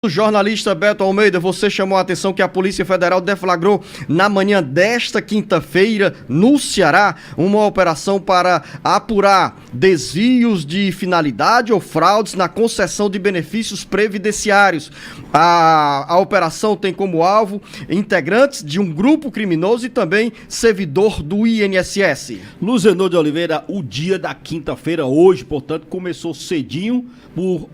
O jornalista Beto Almeida, você chamou a atenção que a Polícia Federal deflagrou na manhã desta quinta-feira, no Ceará, uma operação para apurar desvios de finalidade ou fraudes na concessão de benefícios previdenciários. A operação tem como alvo integrantes de um grupo criminoso e também servidor do INSS. Luzenor de Oliveira, o dia da quinta-feira, hoje, portanto, começou cedinho por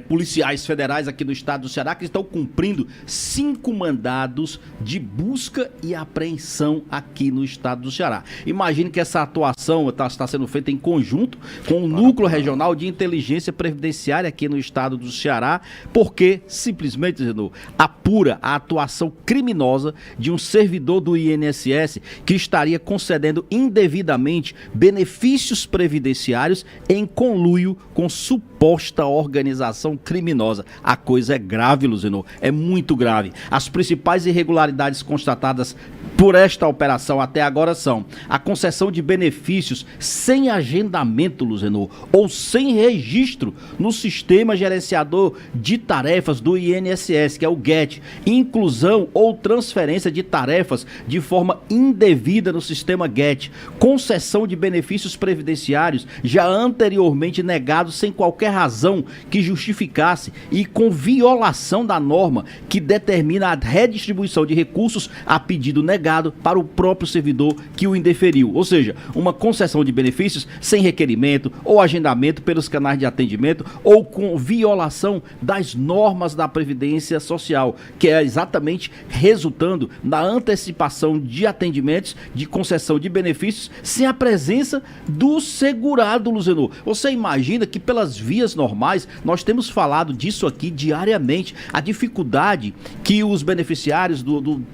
policiais federais aqui no estado do Ceará que estão cumprindo 5 mandados de busca e apreensão aqui no estado do Ceará. Imagine que essa atuação está sendo feita em conjunto com o Núcleo Regional de Inteligência Previdenciária aqui no estado do Ceará, porque simplesmente, Zenô, apura a atuação criminosa de um servidor do INSS que estaria concedendo indevidamente benefícios previdenciários em conluio com suposta organização criminosa. A coisa é grave, Luzenor, é muito grave. As principais irregularidades constatadas por esta operação até agora são a concessão de benefícios sem agendamento, Luzenor, ou sem registro no sistema gerenciador de tarefas do INSS, que é o GET, inclusão ou transferência de tarefas de forma indevida no sistema GET, concessão de benefícios previdenciários já anteriormente negados sem qualquer razão que justificasse e com violação da norma que determina a redistribuição de recursos a pedido negado para o próprio servidor que o indeferiu. Ou seja, uma concessão de benefícios sem requerimento ou agendamento pelos canais de atendimento ou com violação das normas da Previdência Social, que é exatamente resultando na antecipação de atendimentos, de concessão de benefícios sem a presença do segurado, Luzenor. Você imagina que pelas vias normais nós temos falado disso aqui diariamente, a dificuldade que os beneficiários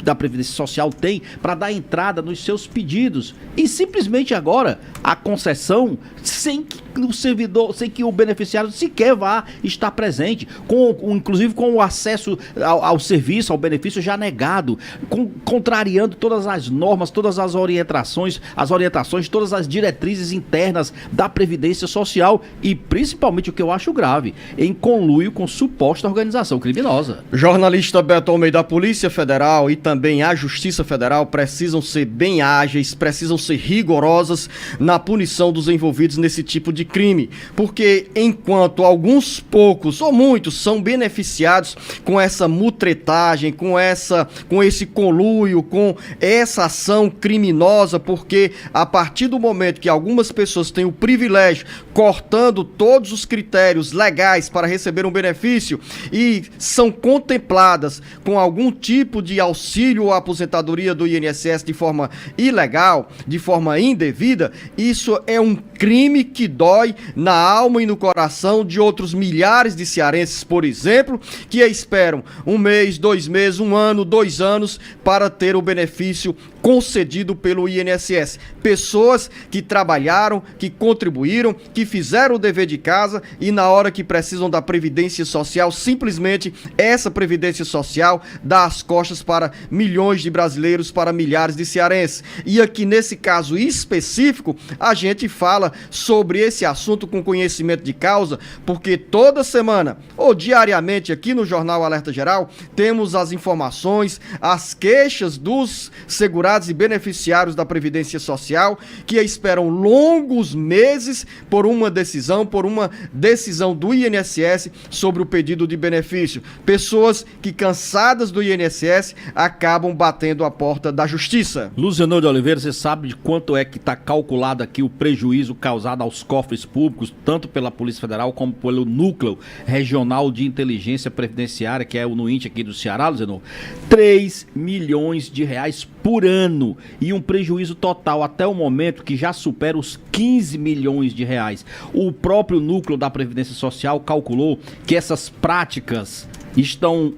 da Previdência Social têm para dar entrada nos seus pedidos e simplesmente agora a concessão sem que o servidor, sem que o beneficiário sequer vá estar presente, inclusive com o acesso ao serviço, ao benefício já negado, contrariando todas as normas, todas as orientações, todas as diretrizes internas da Previdência Social e principalmente o que eu acho grave, em conluio com suposta organização criminosa. Jornalista Beto Almeida, a Polícia Federal e também a Justiça Federal precisam ser bem ágeis, precisam ser rigorosas na punição dos envolvidos nesse tipo de crime, porque enquanto alguns poucos ou muitos são beneficiados com essa mutretagem, com esse conluio, com essa ação criminosa, porque a partir do momento que algumas pessoas têm o privilégio, cortando todos os critérios legais para receber um benefício e são contempladas com algum tipo de auxílio ou aposentadoria do INSS de forma ilegal, de forma indevida, isso é um crime que dói na alma e no coração de outros milhares de cearenses, por exemplo, que esperam 1 mês, 2 meses, 1 ano, 2 anos para ter o benefício concedido pelo INSS. Pessoas que trabalharam, que contribuíram, que fizeram o dever de casa e na hora que precisam da Previdência Social, simplesmente essa Previdência Social dá as costas para milhões de brasileiros, para milhares de cearenses. E aqui nesse caso específico, a gente fala sobre esse assunto com conhecimento de causa, porque toda semana ou diariamente aqui no Jornal Alerta Geral temos as informações, as queixas dos segurados e beneficiários da Previdência Social que esperam longos meses por uma decisão do INSS sobre o pedido de benefício. Pessoas que, cansadas do INSS, acabam batendo a porta da Justiça. Luzenor de Oliveira, você sabe de quanto é que está calculado aqui o prejuízo causado aos cofres públicos, tanto pela Polícia Federal como pelo Núcleo Regional de Inteligência Previdenciária, que é o NUINT aqui do Ceará, Luzenor? 3 milhões de reais por ano e um prejuízo total até o momento que já supera os 15 milhões de reais. O próprio Núcleo da Previdência Social calculou que essas práticas estão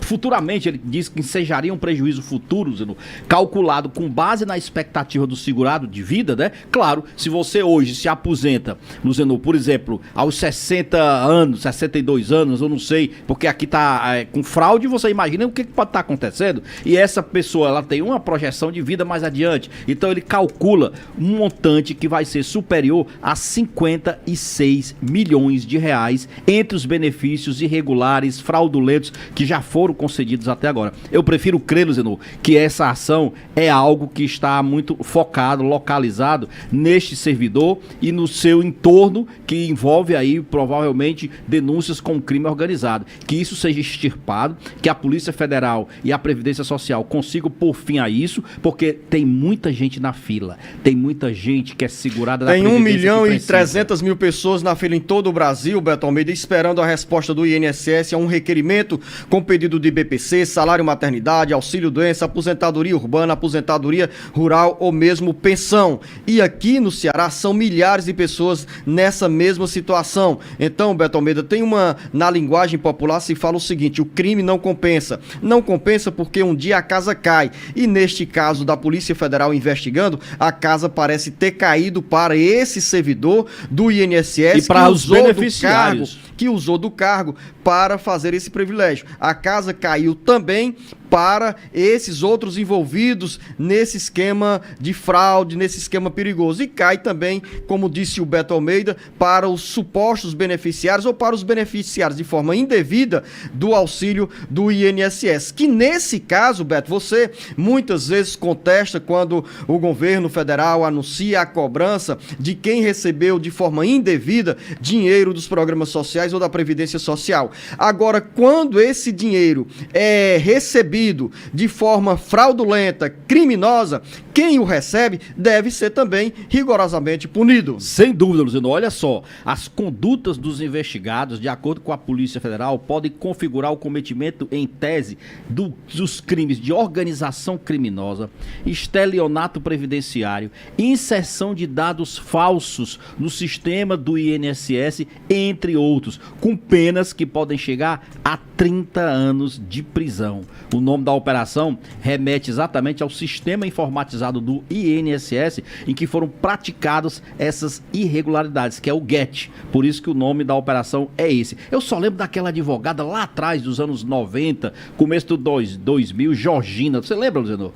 futuramente, ele diz que ensejaria um prejuízo futuro, Zenor, calculado com base na expectativa do segurado de vida, né? Claro, se você hoje se aposenta, no Zenor, por exemplo, aos 60 anos, 62 anos, eu não sei, porque aqui tá com fraude, você imagina o que pode estar acontecendo, e essa pessoa, ela tem uma projeção de vida mais adiante, então ele calcula um montante que vai ser superior a 56 milhões de reais entre os benefícios irregulares, fraudulentos, que já foram concedidos até agora. Eu prefiro crer, Zenor, que essa ação é algo que está muito focado, localizado neste servidor e no seu entorno, que envolve aí provavelmente denúncias com crime organizado. Que isso seja extirpado, que a Polícia Federal e a Previdência Social consigam pôr fim a isso, porque tem muita gente na fila, tem muita gente que é segurada da Previdência. Tem 1.300.000 pessoas na fila em todo o Brasil, Beto Almeida, esperando a resposta do INSS a um requerimento com pedido de BPC, salário maternidade, auxílio-doença, aposentadoria urbana, aposentadoria rural ou mesmo pensão. E aqui no Ceará são milhares de pessoas nessa mesma situação. Então, Beto Almeida, tem na linguagem popular se fala o seguinte: o crime não compensa. Não compensa porque um dia a casa cai. E neste caso da Polícia Federal investigando, a casa parece ter caído para esse servidor do INSS e para os beneficiários que usou do cargo para fazer esse privilégio. A casa caiu também para esses outros envolvidos nesse esquema de fraude, nesse esquema perigoso. E cai também, como disse o Beto Almeida, para os supostos beneficiários ou para os beneficiários de forma indevida do auxílio do INSS. Que nesse caso, Beto, você muitas vezes contesta quando o governo federal anuncia a cobrança de quem recebeu de forma indevida dinheiro dos programas sociais ou da Previdência Social. Agora, quando esse dinheiro é recebido de forma fraudulenta, criminosa, quem o recebe deve ser também rigorosamente punido. Sem dúvida, Luciano. Olha só, as condutas dos investigados, de acordo com a Polícia Federal, podem configurar o cometimento em tese dos crimes de organização criminosa, estelionato previdenciário, inserção de dados falsos no sistema do INSS, entre outros, com penas que podem chegar a 30 anos de prisão. O nome da operação remete exatamente ao sistema informatizado do INSS em que foram praticadas essas irregularidades, que é o GET. Por isso que o nome da operação é esse. Eu só lembro daquela advogada lá atrás, dos anos 90, começo do 2000, Georgina. Você lembra, Luciano?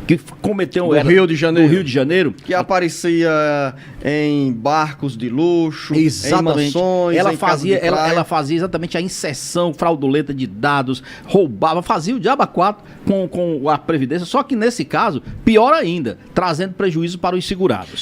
Que cometeu... Do Rio de Janeiro. Do Rio de Janeiro. Que aparecia em barcos de luxo, exatamente. Em mansões, ela fazia exatamente a inserção fraudulenta de dados, roubava, fazia o diabo a quatro com a Previdência, só que nesse caso, pior ainda, trazendo prejuízo para os segurados.